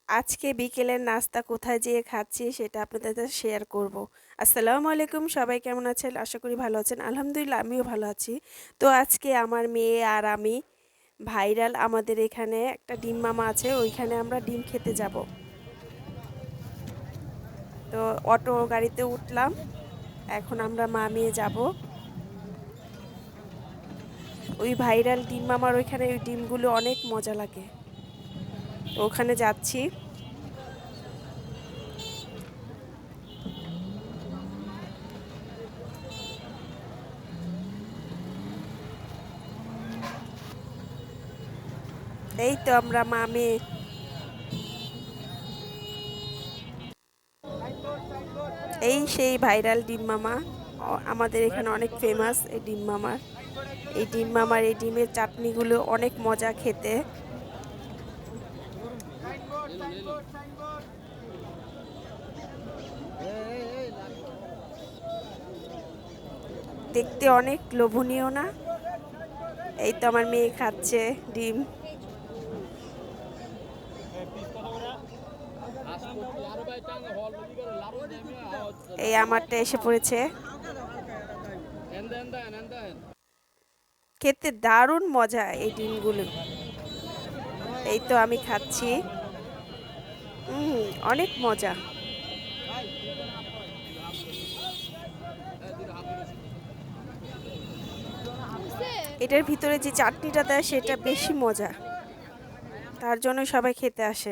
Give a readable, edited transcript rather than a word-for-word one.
আজকে বিকেলের নাস্তা কোথায় যেয়ে খাচ্ছি সেটা আপনাদের সাথে শেয়ার করব। আসসালামু আলাইকুম, সবাই কেমন আছেন? আশা করি ভালো আছেন। আলহামদুলিল্লাহ আমিও ভালো আছি। তো আজকে আমার মেয়ে আর আমি ভাইরাল আমাদের এখানে একটা ডিম মামা আছে, ওইখানে আমরা ডিম খেতে যাব। তো অটো গাড়িতে উঠলাম, এখন আমরা মা মেয়ে যাব। ওই ভাইরাল ডিম মামার ওইখানে ওই ডিমগুলো অনেক মজা লাগে। তো ওখানে যাচ্ছি। এই তো আমরা মা মেয়ে। এই সেই ভাইরাল ডিম মামা, আমাদের এখানে অনেক ফেমাস এই ডিম মামার। এই ডিম মামার এই ডিমের চাটনিগুলো অনেক মজা খেতে। দেখতে অনেক লোভনীয় না? এই তো আমার মেয়ে খাচ্ছে ডিম। এই আমারটা এসে পড়েছে। খেতে দারুণ মজা এই ডিমগুলো। এই তো আমি খাচ্ছি। অনেক মজা। এটার ভিতরে যে চাটনিটা দেয় সেটা বেশি মজা, তার জন্য সবাই খেতে আসে।